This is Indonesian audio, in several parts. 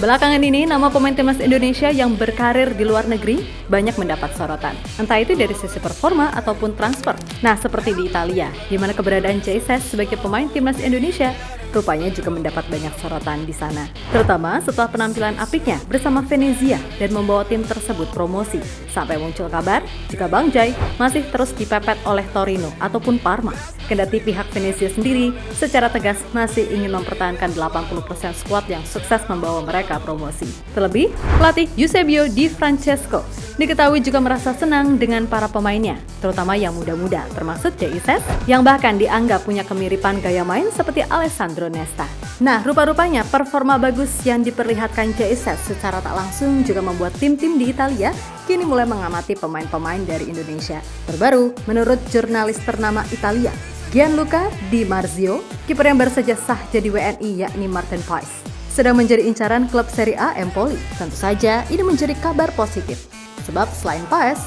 Belakangan ini, nama pemain timnas Indonesia yang berkarir di luar negeri banyak mendapat sorotan. Entah itu dari sisi performa ataupun transfer. Nah, seperti di Italia, di mana keberadaan Jesus sebagai pemain timnas Indonesia rupanya juga mendapat banyak sorotan di sana. Terutama setelah penampilan apiknya bersama Venezia dan membawa tim tersebut promosi. Sampai muncul kabar jika Bang Jai masih terus dipepet oleh Torino ataupun Parma. Kendati pihak Venezia sendiri secara tegas masih ingin mempertahankan 80% skuad yang sukses membawa mereka promosi. Terlebih, pelatih Eusebio Di Francesco diketahui juga merasa senang dengan para pemainnya, terutama yang muda-muda, termasuk Jesus yang bahkan dianggap punya kemiripan gaya main seperti Alessandro Nesta. Nah, rupa-rupanya performa bagus yang diperlihatkan Jesus secara tak langsung juga membuat tim-tim di Italia kini mulai mengamati pemain-pemain dari Indonesia. Terbaru, menurut jurnalis ternama Italia, Gianluca Di Marzio, kiper yang baru saja sah jadi WNI yakni Martin Paes, sedang menjadi incaran klub Serie A Empoli. Tentu saja ini menjadi kabar positif. Sebab selain Paes,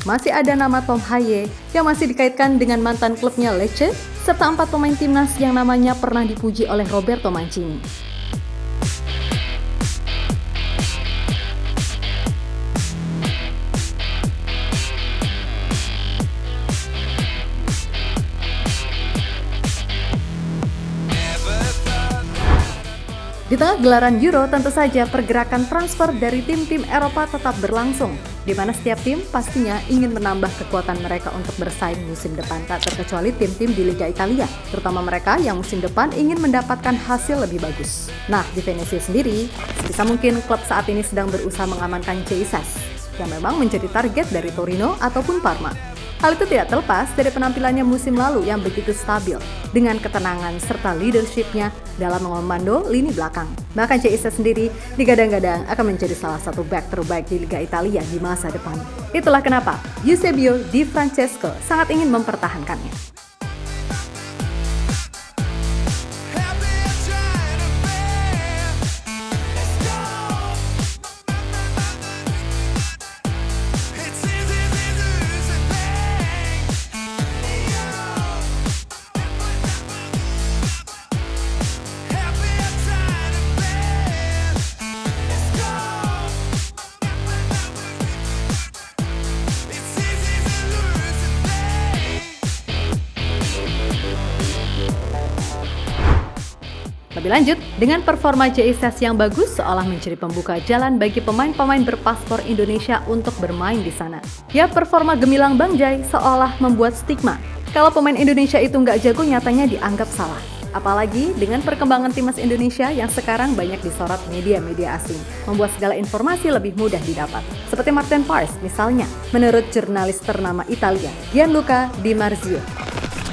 masih ada nama Tom Haye yang masih dikaitkan dengan mantan klubnya Lecce, serta 4 pemain timnas yang namanya pernah dipuji oleh Roberto Mancini. Di tengah gelaran Euro, tentu saja pergerakan transfer dari tim-tim Eropa tetap berlangsung, di mana setiap tim pastinya ingin menambah kekuatan mereka untuk bersaing musim depan, tak terkecuali tim-tim di Liga Italia, terutama mereka yang musim depan ingin mendapatkan hasil lebih bagus. Nah, di Venezia sendiri, sebisa mungkin klub saat ini sedang berusaha mengamankan Jesus, yang memang menjadi target dari Torino ataupun Parma. Hal itu tidak terlepas dari penampilannya musim lalu yang begitu stabil, dengan ketenangan serta leadership-nya dalam mengomando lini belakang. Bahkan Jesus sendiri digadang-gadang akan menjadi salah satu back terbaik di Liga Italia di masa depan. Itulah kenapa Eusebio Di Francesco sangat ingin mempertahankannya. Lebih lanjut, dengan performa Jesus yang bagus seolah menjadi pembuka jalan bagi pemain-pemain berpaspor Indonesia untuk bermain di sana. Ya, performa gemilang Bang Jai seolah membuat stigma kalau pemain Indonesia itu nggak jago nyatanya dianggap salah. Apalagi dengan perkembangan timnas Indonesia yang sekarang banyak disorot media-media asing, membuat segala informasi lebih mudah didapat. Seperti Martin Paes misalnya, menurut jurnalis ternama Italia, Gianluca Di Marzio.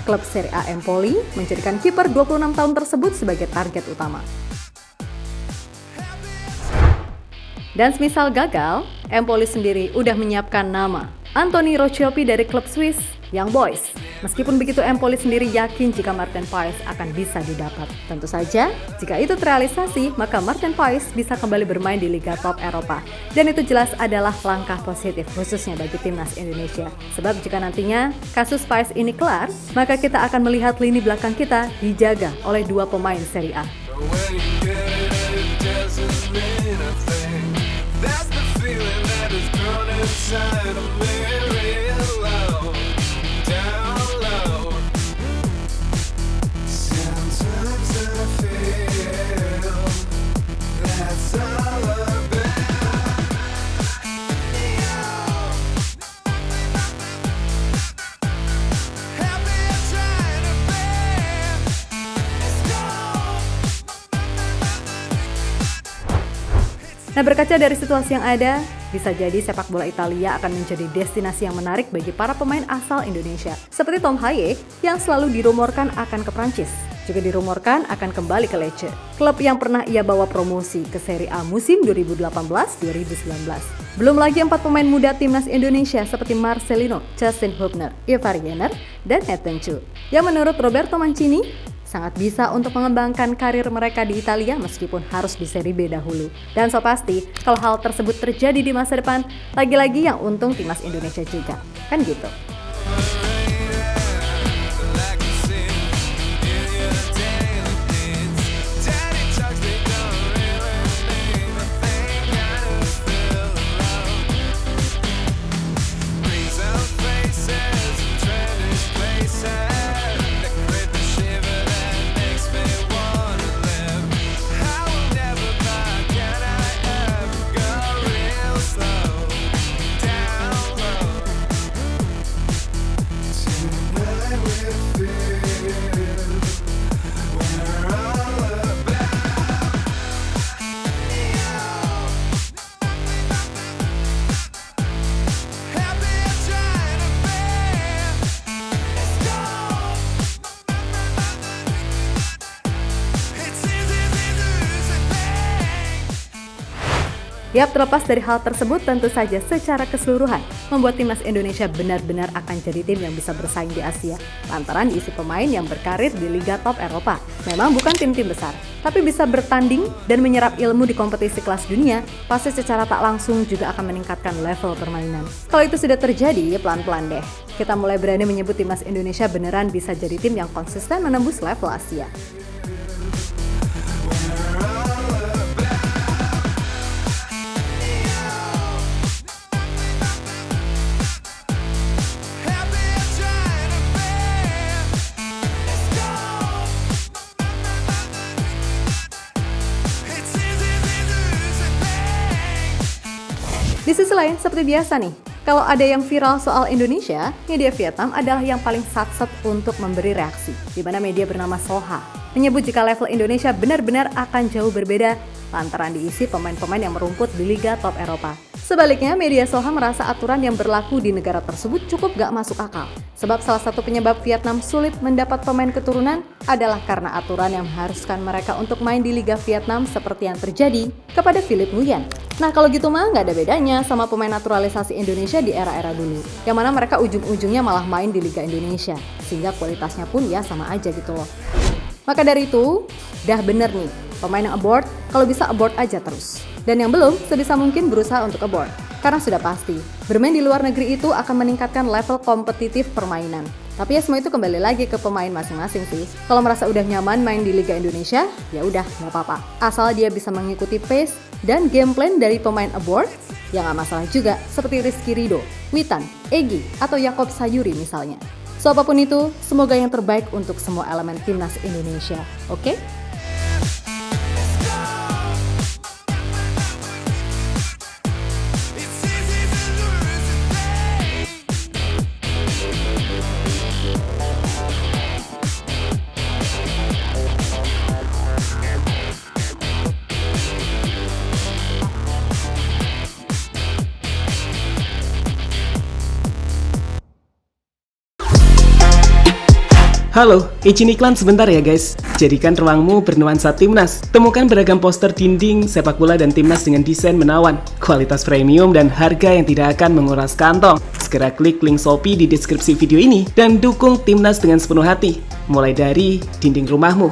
Klub Serie A Empoli menjadikan kiper 26 tahun tersebut sebagai target utama. Dan semisal gagal, Empoli sendiri udah menyiapkan nama Anthony Rocchiopi dari klub Swiss Young Boys. Meskipun begitu, Empoli sendiri yakin jika Martin Paes akan bisa didapat. Tentu saja, jika itu terrealisasi, maka Martin Paes bisa kembali bermain di Liga Top Eropa. Dan itu jelas adalah langkah positif khususnya bagi timnas Indonesia. Sebab jika nantinya kasus Paes ini kelar, maka kita akan melihat lini belakang kita dijaga oleh 2 pemain Serie A. Nah, berkaca dari situasi yang ada, bisa jadi sepak bola Italia akan menjadi destinasi yang menarik bagi para pemain asal Indonesia. Seperti Tom Haye yang selalu dirumorkan akan ke Prancis, juga dirumorkan akan kembali ke Lecce, klub yang pernah ia bawa promosi ke Serie A musim 2018-2019. Belum lagi 4 pemain muda timnas Indonesia seperti Marcelino, Justin Hubner, Ivar Jenner, dan Nathan Chu, yang menurut Roberto Mancini sangat bisa untuk mengembangkan karir mereka di Italia meskipun harus di Serie B dahulu. Dan so pasti, kalau hal tersebut terjadi di masa depan, lagi-lagi yang untung timnas Indonesia juga. Kan gitu. Yap, terlepas dari hal tersebut, tentu saja secara keseluruhan membuat timnas Indonesia benar-benar akan jadi tim yang bisa bersaing di Asia lantaran diisi pemain yang berkarir di liga top Eropa. Memang bukan tim-tim besar, tapi bisa bertanding dan menyerap ilmu di kompetisi kelas dunia, pasti secara tak langsung juga akan meningkatkan level permainan. Kalau itu sudah terjadi, pelan-pelan deh kita mulai berani menyebut timnas Indonesia beneran bisa jadi tim yang konsisten menembus level Asia. Di sisi lain, seperti biasa nih, kalau ada yang viral soal Indonesia, media Vietnam adalah yang paling satset untuk memberi reaksi, di mana media bernama Soha menyebut jika level Indonesia benar-benar akan jauh berbeda lantaran diisi pemain-pemain yang merumput di liga top Eropa. Sebaliknya, media Soha merasa aturan yang berlaku di negara tersebut cukup gak masuk akal. Sebab salah satu penyebab Vietnam sulit mendapat pemain keturunan adalah karena aturan yang mengharuskan mereka untuk main di Liga Vietnam seperti yang terjadi kepada Philip Nguyen. Nah kalau gitu mah nggak ada bedanya sama pemain naturalisasi Indonesia di era-era dulu, yang mana mereka ujung-ujungnya malah main di Liga Indonesia, sehingga kualitasnya pun ya sama aja gitu loh. Maka dari itu, dah bener nih, pemain yang abort, kalau bisa abort aja terus. Dan yang belum, sebisa mungkin berusaha untuk abort. Karena sudah pasti, bermain di luar negeri itu akan meningkatkan level kompetitif permainan. Tapi ya semua itu kembali lagi ke pemain masing-masing sih. Kalau merasa udah nyaman main di Liga Indonesia, ya udah nggak apa-apa. Asal dia bisa mengikuti pace dan game plan dari pemain abroad, ya nggak masalah juga. Seperti Rizky Ridho, Witan, Egy, atau Yakob Sayuri misalnya. So apapun itu, semoga yang terbaik untuk semua elemen timnas Indonesia. Oke? Halo, izin iklan sebentar ya guys. Jadikan ruangmu bernuansa timnas. Temukan beragam poster dinding, sepak bola dan timnas dengan desain menawan, kualitas premium dan harga yang tidak akan menguras kantong. Segera klik link Shopee di deskripsi video ini dan dukung timnas dengan sepenuh hati. Mulai dari dinding rumahmu.